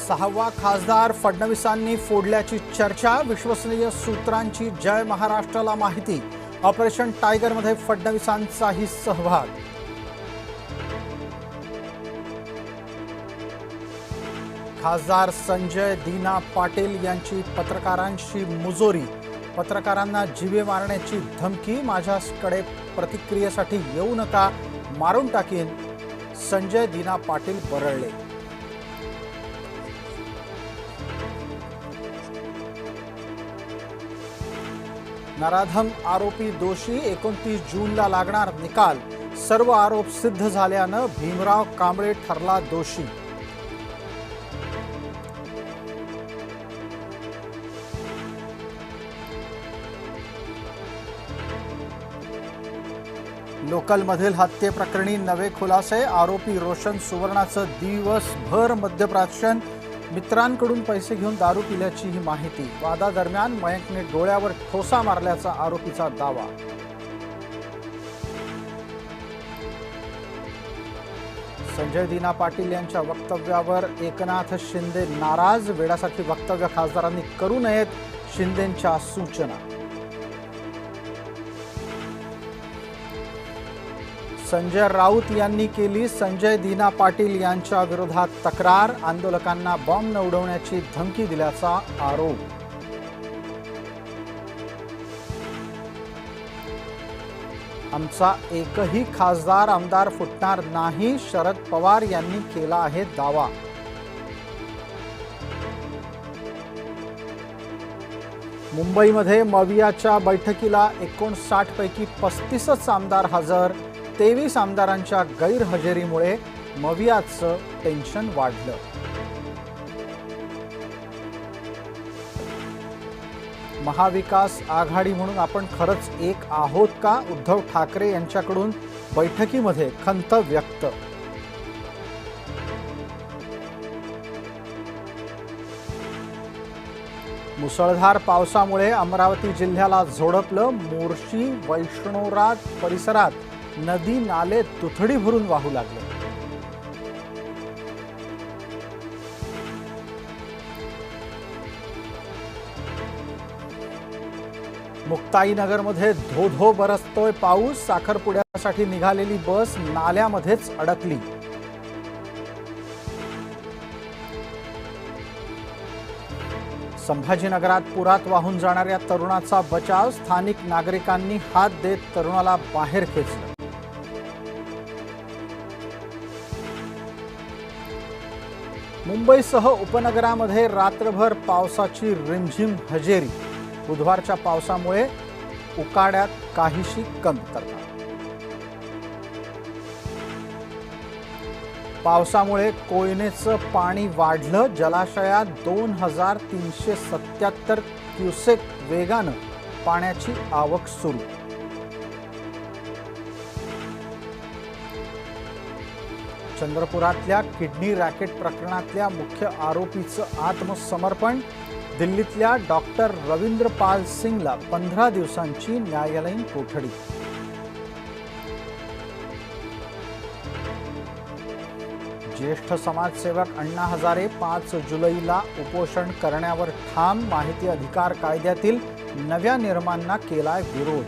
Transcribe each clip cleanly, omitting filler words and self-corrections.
6वा खासदार फडणवीसांनी फोडल्याची चर्चा। विश्वसनीय सूत्रांची जय महाराष्ट्राला माहिती। ऑपरेशन टायगर मध्ये फडणवीसांचाही सहभाग। खासदार संजय दीना पाटील यांची पत्रकारांशी मुजोरी। पत्रकारांना जीवे मारण्याची धमकी। माझ्याकडे प्रतिक्रियेसाठी येऊ नका, मारून टाकीन। संजय दीना पाटील बरळले। नराधम आरोपी दोषी। 29 जूनला लागणार निकाल। सर्व आरोप सिद्ध झाल्यानं भीमराव कांबळे ठरला दोषी। लोकलमधील हत्येप्रकरणी नवे खुलासे। आरोपी रोशन सुवर्णाचं दिवसभर मद्यप्राशन। मित्रांकडून पैसे घेऊन दारू पिल्याची ही माहिती। वादादरम्यान मयंकने डोळ्यावर ठोसा मारल्याचा आरोपीचा दावा। संजय दीना पाटील यांच्या वक्तव्यावर एकनाथ शिंदे नाराज। वेळासाठी वक्तव्य खासदारांनी करू नयेत, शिंदेंच्या सूचना। संजय राऊत यांनी केली संजय दीना पाटील यांच्या विरोधात तक्रार। आंदोलकांना बॉम्ब न उडवण्याची धमकी दिल्याचा आरोप। आमचा एकही खासदार आमदार फुटणार नाही, शरद पवार यांनी केला आहे दावा। मुंबईमध्ये मवियाच्या बैठकीला 59 पैकी 35च आमदार हजर। 23 आमदारांच्या गैरहजेरीमुळे मवियाचं टेन्शन वाढलं। महाविकास आघाडी म्हणून आपण खरंच एक आहोत का? उद्धव ठाकरे यांच्याकडून बैठकीमध्ये खंत व्यक्त। मुसळधार पावसामुळे अमरावती जिल्ह्याला झोडपलं। मोर्शी वैष्णोराज परिसरात नदी नाले दुथडी भरून वाहू लागले। मुक्ताईनगरमध्ये धो-धो बरसतोय पाऊस। साखरपुड्यासाठी निघालेली बस नाल्यामध्येच अडकली। संभाजीनगरात पुरात वाहून जाणाऱ्या तरुणाचा बचाव। स्थानिक नागरिकांनी हात देत तरुणाला बाहेर खेचलं। मुंबईसह उपनगरामध्ये रात्रभर पावसाची रिमझिम हजेरी। बुधवारच्या पावसामुळे उकाड्यात काहीशी कमतरता। पावसामुळे कोयनेचं पाणी वाढलं। जलाशयात 2377 क्युसेक वेगानं पाण्याची आवक सुरू। चंद्रपुरातल्या किडनी रॅकेट प्रकरणातल्या मुख्य आरोपीचं आत्मसमर्पण। दिल्लीतल्या डॉक्टर रविंद्र पाल सिंगला 15 दिवसांची न्यायालयीन कोठडी। ज्येष्ठ समाजसेवक अण्णा हजारे 5 जुलैला उपोषण करण्यावर ठाम। माहिती अधिकार कायद्यातील नव्या नियमांना केलाय विरोध।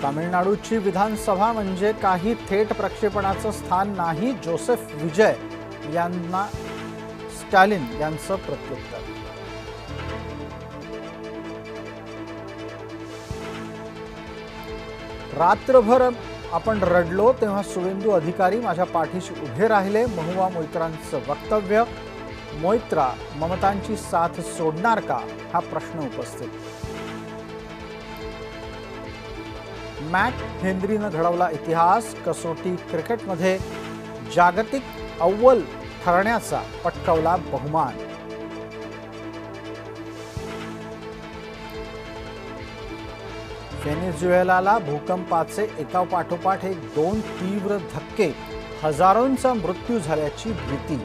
तामिळनाडूची विधानसभा म्हणजे काही थेट प्रक्षेपणाचं स्थान नाही। जोसेफ विजय यांना स्टॅलिन यांचं प्रत्युत्तर। रात्रभर आपण रडलो तेव्हा सुवेंदू अधिकारी माझ्या पाठीशी उभे राहिले। महुआ मोइत्रांचं वक्तव्य। मोइत्रा ममतांची साथ सोडणार का, हा प्रश्न उपस्थित। मॅट हेनरीनं घडवला इतिहास। कसोटी क्रिकेटमध्ये जागतिक अव्वल ठरण्याचा पटकावला बहुमान। व्हेनेझुएलाला भूकंपाचे एकापाठोपाठ एक 2 तीव्र धक्के। हजारोंचा मृत्यू झाल्याची भीती।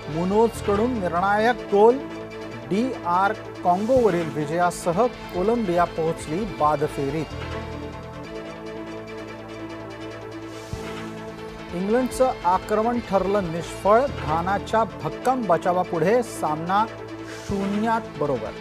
मुनोजकडून निर्णायक गोल। DR कॉंगोवरील विजयासह कोलंबिया पोहोचली बाद फेरीत। इंग्लंडचं आक्रमण ठरलं निष्फळ, घानाच्या भक्कम बचावापुढे सामना 0-0 बरोबर।